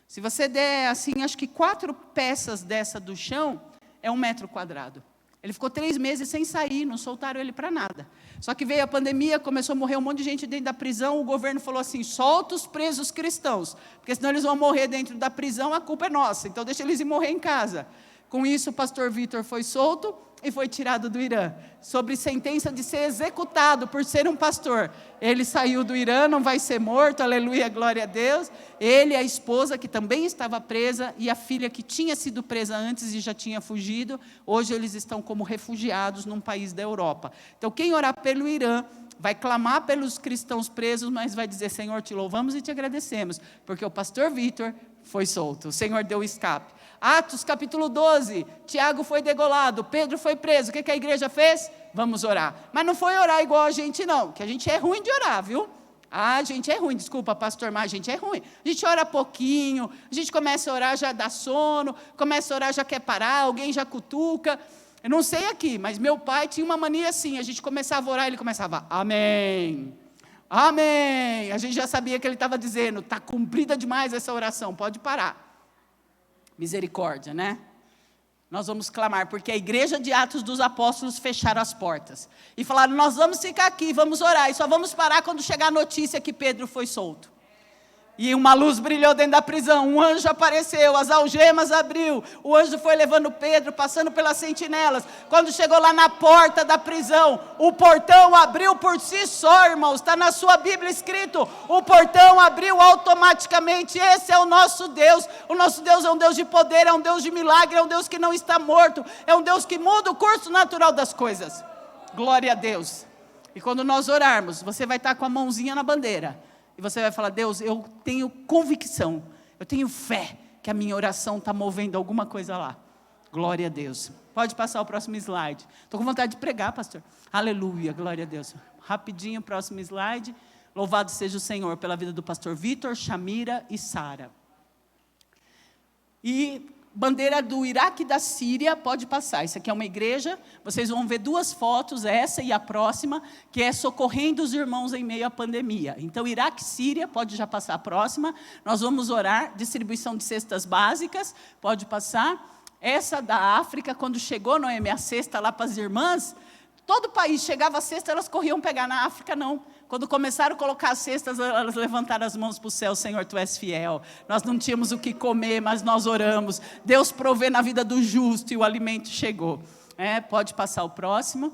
Se você der, assim, acho que 4 peças dessa do chão, é 1 metro quadrado. Ele ficou 3 meses sem sair, não soltaram ele para nada. Só que veio a pandemia, começou a morrer um monte de gente dentro da prisão, o governo falou assim, solta os presos cristãos, porque senão eles vão morrer dentro da prisão, a culpa é nossa, então deixa eles ir morrer em casa. Com isso, o pastor Vitor foi solto e foi tirado do Irã, sob sentença de ser executado por ser um pastor. Ele saiu do Irã, não vai ser morto, aleluia, glória a Deus. Ele, a esposa, que também estava presa, e a filha que tinha sido presa antes e já tinha fugido, hoje eles estão como refugiados num país da Europa. Então, quem orar pelo Irã, vai clamar pelos cristãos presos, mas vai dizer, Senhor, te louvamos e te agradecemos, porque o pastor Vitor foi solto, o Senhor deu escape. Atos capítulo 12, Tiago foi degolado, Pedro foi preso, o que a igreja fez? Vamos orar. Mas não foi orar igual a gente não, que a gente é ruim de orar, viu? A gente é ruim, desculpa pastor, mas a gente é ruim. A gente ora pouquinho, a gente começa a orar, já dá sono, começa a orar, já quer parar, alguém já cutuca. Eu não sei aqui, mas meu pai tinha uma mania assim, a gente começava a orar, ele começava, amém, amém. A gente já sabia que ele estava dizendo, está cumprida demais essa oração, pode parar. Misericórdia, né? Nós vamos clamar, porque a igreja de Atos dos Apóstolos fecharam as portas. E falaram, nós vamos ficar aqui, vamos orar, e só vamos parar quando chegar a notícia que Pedro foi solto. E uma luz brilhou dentro da prisão, um anjo apareceu, as algemas abriu, o anjo foi levando Pedro, passando pelas sentinelas. Quando chegou lá na porta da prisão, o portão abriu por si só, irmãos, está na sua Bíblia escrito, o portão abriu automaticamente. Esse é o nosso Deus é um Deus de poder, é um Deus de milagre, é um Deus que não está morto, é um Deus que muda o curso natural das coisas. Glória a Deus. E quando nós orarmos, você vai estar com a mãozinha na bandeira, e você vai falar, Deus, eu tenho convicção, eu tenho fé, que a minha oração está movendo alguma coisa lá. Glória a Deus. Pode passar o próximo slide. Estou com vontade de pregar, pastor. Aleluia, glória a Deus. Rapidinho, próximo slide. Louvado seja o Senhor pela vida do pastor Vitor, Shamira e Sara. E bandeira do Iraque e da Síria, pode passar. Isso aqui é uma igreja, vocês vão ver 2 fotos, essa e a próxima, que é socorrendo os irmãos em meio à pandemia. Então, Iraque e Síria, pode já passar a próxima. Nós vamos orar, distribuição de cestas básicas, pode passar. Essa da África, quando chegou, Noemi, a cesta lá para as irmãs, todo país chegava a cesta, elas corriam pegar. Na África, não. Quando começaram a colocar as cestas, elas levantaram as mãos para o céu. Senhor, Tu és fiel. Nós não tínhamos o que comer, mas nós oramos. Deus provê na vida do justo e o alimento chegou. Pode passar o próximo.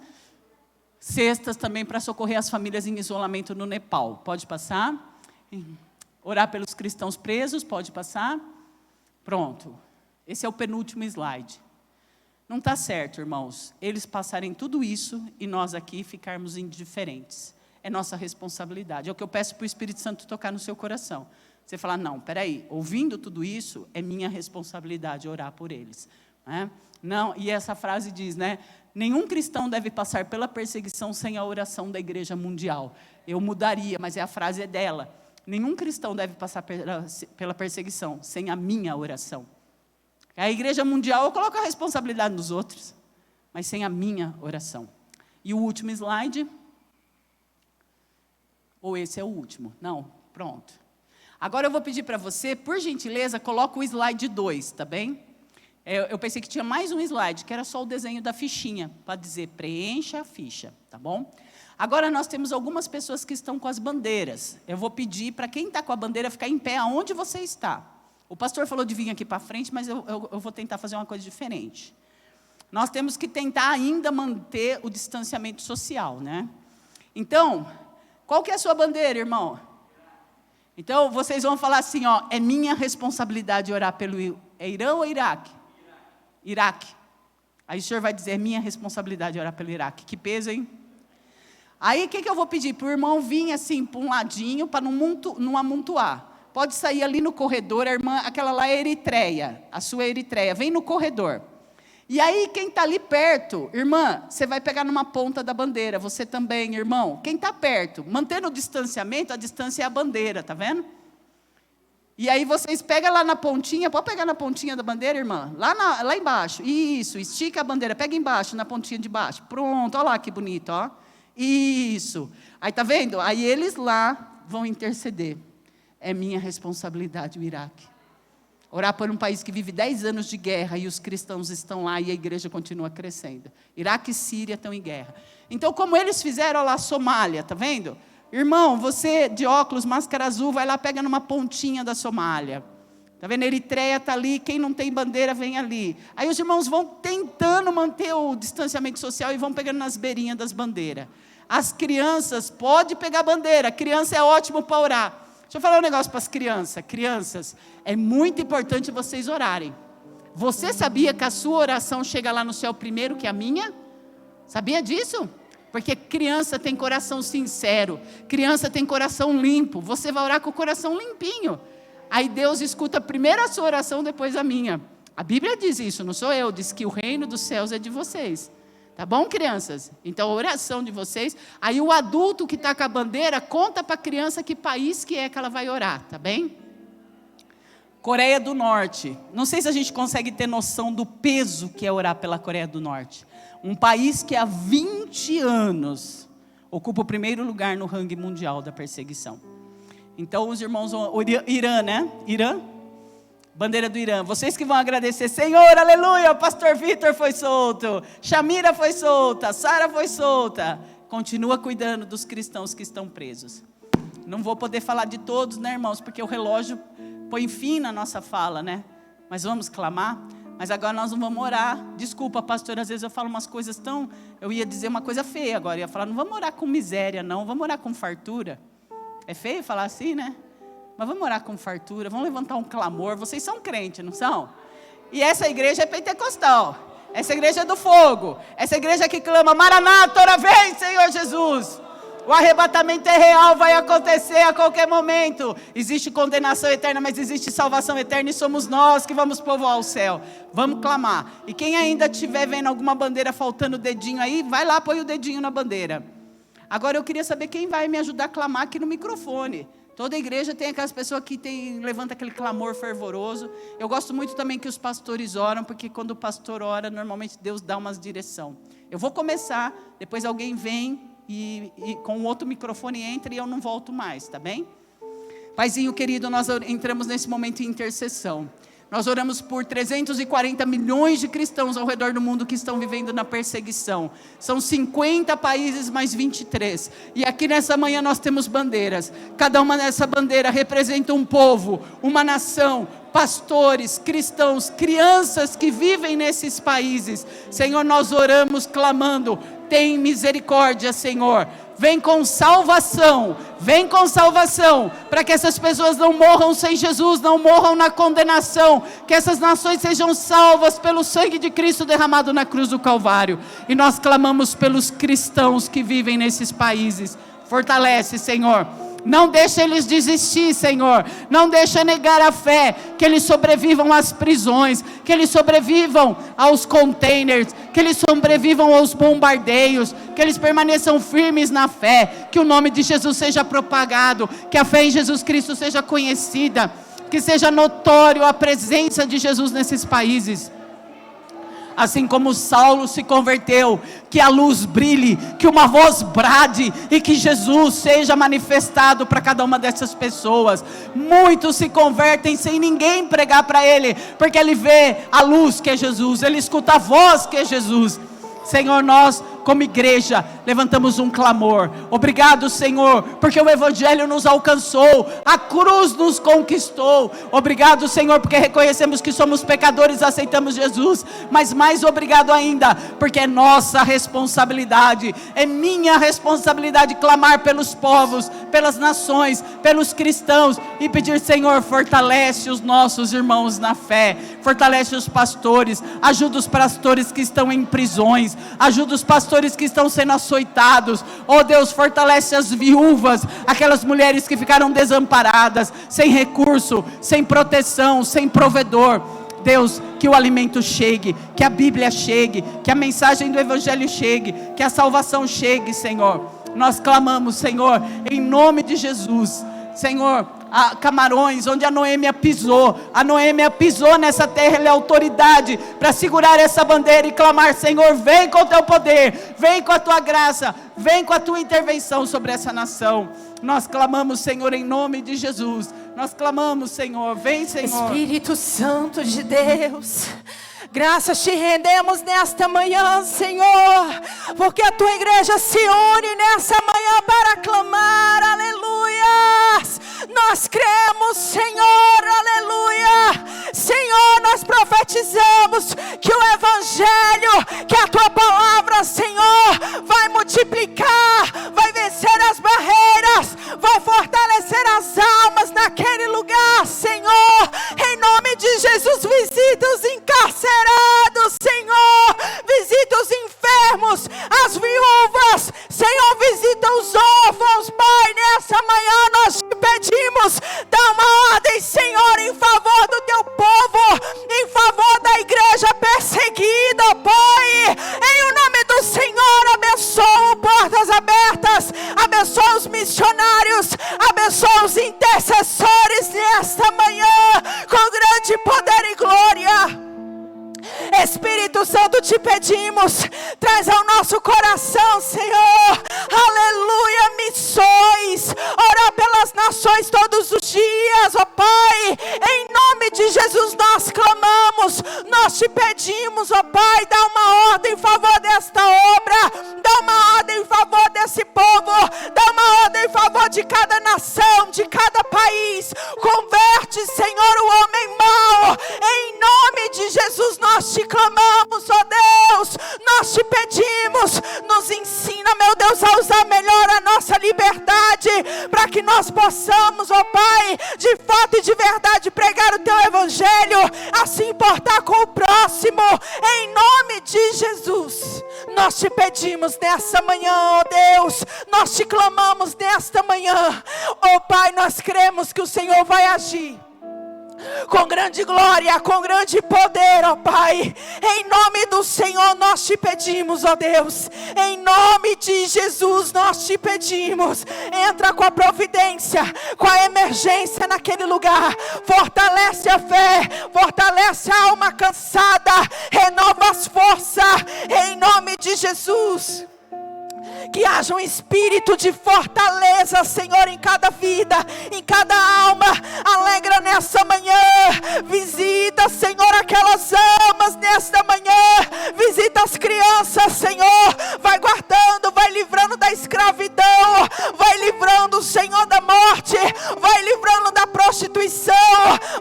Cestas também para socorrer as famílias em isolamento no Nepal. Pode passar. Orar pelos cristãos presos. Pode passar. Pronto. Esse é o penúltimo slide. Não está certo, irmãos, eles passarem tudo isso e nós aqui ficarmos indiferentes. É nossa responsabilidade. É o que eu peço para o Espírito Santo tocar no seu coração. Você falar, não, peraí, ouvindo tudo isso, é minha responsabilidade orar por eles. Não, e essa frase diz, né? Nenhum cristão deve passar pela perseguição sem a oração da Igreja Mundial. Eu mudaria, mas a frase é dela. Nenhum cristão deve passar pela perseguição sem a minha oração. A Igreja Mundial, eu coloco a responsabilidade nos outros, mas sem a minha oração. E o último slide. Ou esse é o último? Não, pronto. Agora eu vou pedir para você, por gentileza, coloca o slide 2, tá bem? Eu pensei que tinha mais um slide, que era só o desenho da fichinha, para dizer preencha a ficha, tá bom? Agora nós temos algumas pessoas que estão com as bandeiras. Eu vou pedir para quem está com a bandeira ficar em pé aonde você está. O pastor falou de vir aqui para frente, mas eu vou tentar fazer uma coisa diferente. Nós temos que tentar ainda manter o distanciamento social, né? Então, qual que é a sua bandeira, irmão? Então, vocês vão falar assim, ó, é minha responsabilidade orar pelo Irã ou Iraque? Iraque. Aí o senhor vai dizer, é minha responsabilidade orar pelo Iraque. Que peso, hein? Aí, o que eu vou pedir? Para o irmão vir assim, para um ladinho, para não amontoar. Pode sair ali no corredor, a irmã, aquela lá é Eritreia, a sua é Eritreia, vem no corredor. E aí, quem está ali perto, irmã, você vai pegar numa ponta da bandeira, você também, irmão. Quem está perto, mantendo o distanciamento, a distância é a bandeira, tá vendo? E aí vocês pegam lá na pontinha, pode pegar na pontinha da bandeira, irmã? Lá embaixo, isso, estica a bandeira, pega embaixo, na pontinha de baixo. Pronto, olha lá que bonito, ó. Isso. Aí tá vendo? Aí eles lá vão interceder. É minha responsabilidade o Iraque. Orar por um país que vive 10 anos de guerra e os cristãos estão lá e a igreja continua crescendo. Iraque e Síria estão em guerra. Então, como eles fizeram lá, Somália, tá vendo? Irmão, você de óculos, máscara azul, vai lá, pega numa pontinha da Somália. Tá vendo? Eritreia está ali, quem não tem bandeira vem ali. Aí os irmãos vão tentando manter o distanciamento social e vão pegando nas beirinhas das bandeiras. As crianças, pode pegar bandeira, criança é ótimo para orar. Deixa eu falar um negócio para as crianças. Crianças, é muito importante vocês orarem. Você sabia que a sua oração chega lá no céu primeiro que a minha? Sabia disso? Porque criança tem coração sincero, criança tem coração limpo. Você vai orar com o coração limpinho. Aí Deus escuta primeiro a sua oração, depois a minha. A Bíblia diz isso, não sou eu. Diz que o reino dos céus é de vocês. Tá bom, crianças? Então, a oração de vocês. Aí o adulto que está com a bandeira, conta para a criança que país que é que ela vai orar, tá bem? Coreia do Norte. Não sei se a gente consegue ter noção do peso que é orar pela Coreia do Norte. Um país que há 20 anos ocupa o primeiro lugar no ranking mundial da perseguição. Então, os irmãos vão... Irã, né? Irã? Bandeira do Irã. Vocês que vão agradecer. Senhor, aleluia, o pastor Vitor foi solto. Shamira foi solta. Sara foi solta. Continua cuidando dos cristãos que estão presos. Não vou poder falar de todos, né, irmãos? Porque o relógio põe fim na nossa fala, né? Mas vamos clamar. Mas agora nós não vamos orar. Desculpa, pastor, às vezes eu falo umas coisas tão... Eu ia dizer uma coisa feia agora. Eu ia falar, não vamos orar com miséria, não. Vamos orar com fartura. É feio falar assim, né? Mas vamos orar com fartura, vamos levantar um clamor. Vocês são crentes, não são? E essa igreja é pentecostal. Essa igreja é do fogo. Essa igreja que clama, Maranata, ora vem, Senhor Jesus. O arrebatamento é real, vai acontecer a qualquer momento. Existe condenação eterna, mas existe salvação eterna e somos nós que vamos povoar o céu. Vamos clamar. E quem ainda estiver vendo alguma bandeira faltando o dedinho aí, vai lá, põe o dedinho na bandeira. Agora eu queria saber quem vai me ajudar a clamar aqui no microfone. Toda igreja tem aquelas pessoas que levanta aquele clamor fervoroso. Eu gosto muito também que os pastores oram, porque quando o pastor ora, normalmente Deus dá umas direção. Eu vou começar, depois alguém vem e com outro microfone entra e eu não volto mais, tá bem? Paizinho querido, nós entramos nesse momento em intercessão. Nós oramos por 340 milhões de cristãos ao redor do mundo que estão vivendo na perseguição. São 50 países mais 23. E aqui nessa manhã nós temos bandeiras. Cada uma dessa bandeira representa um povo, uma nação, pastores, cristãos, crianças que vivem nesses países. Senhor, nós oramos clamando, tem misericórdia, Senhor. Vem com salvação, para que essas pessoas não morram sem Jesus, não morram na condenação, que essas nações sejam salvas pelo sangue de Cristo derramado na cruz do Calvário. E nós clamamos pelos cristãos que vivem nesses países. Fortalece, Senhor. Não deixa eles desistir, Senhor. Não deixa negar a fé. Que eles sobrevivam às prisões. Que eles sobrevivam aos containers. Que eles sobrevivam aos bombardeios. Que eles permaneçam firmes na fé. Que o nome de Jesus seja propagado. Que a fé em Jesus Cristo seja conhecida. Que seja notório a presença de Jesus nesses países. Assim como Saulo se converteu, que a luz brilhe, que uma voz brade e que Jesus seja manifestado para cada uma dessas pessoas. Muitos se convertem sem ninguém pregar para ele, porque ele vê a luz que é Jesus, ele escuta a voz que é Jesus. Senhor, nós como igreja levantamos um clamor. Obrigado, Senhor, porque o Evangelho nos alcançou, a cruz nos conquistou. Obrigado, Senhor, porque reconhecemos que somos pecadores, aceitamos Jesus. Mas mais obrigado ainda, porque é nossa responsabilidade, é minha responsabilidade clamar pelos povos, pelas nações, pelos cristãos e pedir, Senhor, fortalece os nossos irmãos na fé, fortalece os pastores, ajuda os pastores que estão em prisões, ajuda os pastores que estão sendo açoitados. Oh Deus, fortalece as viúvas, aquelas mulheres que ficaram desamparadas, sem recurso, sem proteção, sem provedor. Deus, que o alimento chegue, que a Bíblia chegue, que a mensagem do Evangelho chegue, que a salvação chegue, Senhor. Nós clamamos, Senhor, em nome de Jesus. Senhor, a Camarões, onde a Noêmia pisou nessa terra, ela é autoridade para segurar essa bandeira e clamar, Senhor, vem com o teu poder, vem com a tua graça, vem com a tua intervenção sobre essa nação. Nós clamamos, Senhor, em nome de Jesus. Nós clamamos, Senhor, vem, Senhor. Espírito Santo de Deus, graças te rendemos nesta manhã, Senhor, porque a tua igreja se une nessa manhã para clamar, aleluias. Nós cremos, Senhor, aleluia. Senhor, nós profetizamos que o Evangelho, que a tua palavra, Senhor, vai multiplicar, vai vencer as barreiras, vai fortalecer as almas naquele lugar, Senhor. Em nome de Jesus, visita os encarcerados, Senhor, visita os enfermos, as viúvas, Senhor, visita os órfãos, Pai. Nessa manhã nós te pedimos, dá uma ordem, Senhor, em favor do teu povo, em favor da igreja perseguida, Pai. Em o nome do Senhor, abençoa portas abertas, abençoa os missionários, abençoa os intercessores nesta manhã, com grande poder e glória. Espírito Santo, te pedimos, traz ao nosso coração, Senhor, aleluia, missões, orar pelas nações todos os dias, ó Pai. Em nome de Jesus nós clamamos, nós te pedimos, ó Pai, dá uma ordem em favor desta obra, dá uma ordem em favor desse povo, dá uma ordem em favor de cada nação, de cada país. Converte, Senhor, o homem mau. Em nome de Jesus nós te clamamos, ó Deus, nós te pedimos, nos ensina, meu Deus, a usar melhor a nossa liberdade, para que nós possamos, ó Pai, de fato e de verdade pregar o teu Evangelho, a se importar com o próximo. Em nome de Jesus nós te pedimos nessa manhã, ó Deus, nós te clamamos nesta manhã, ó Pai. Nós cremos que o Senhor vai agir. com grande glória, com grande poder, ó Pai. Em nome do Senhor nós te pedimos, ó Deus. Em nome de Jesus nós te pedimos. Entra com a providência, com a emergência naquele lugar. Fortalece a fé, fortalece a alma cansada, renova as forças, em nome de Jesus. Que haja um espírito de fortaleza, Senhor, em cada vida, em cada alma. Alegra nessa manhã. Visita, Senhor, aquelas almas nesta manhã. Visita as crianças, Senhor. Vai guardando, vai livrando da escravidão. Vai livrando, Senhor, da morte. Vai livrando da prostituição.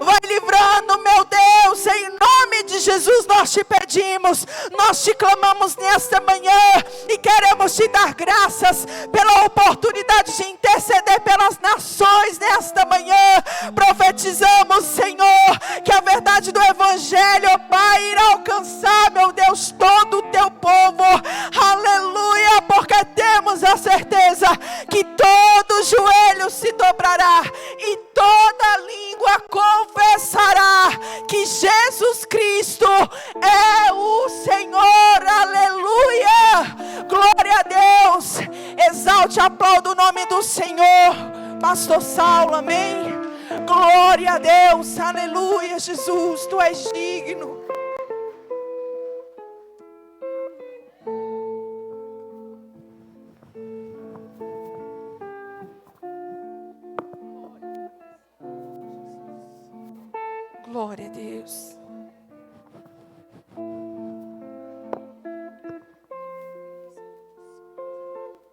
Vai livrando, meu Deus. Em nome de Jesus nós te pedimos. Nós te clamamos nesta manhã. E queremos te dar graças pela oportunidade de interceder pelas nações nesta manhã. Profetizamos, Senhor, que a verdade do Evangelho, ó Pai, irá alcançar, meu Deus, todo o teu povo. Aleluia, porque temos a certeza que todo joelho se dobrará e toda língua confessará que Jesus Cristo é o Senhor. Aleluia, glória a Deus. Exalte e aplauda o nome do Senhor. Pastor Saulo, amém. Glória a Deus, aleluia. Jesus, tu és digno. Glória a Deus.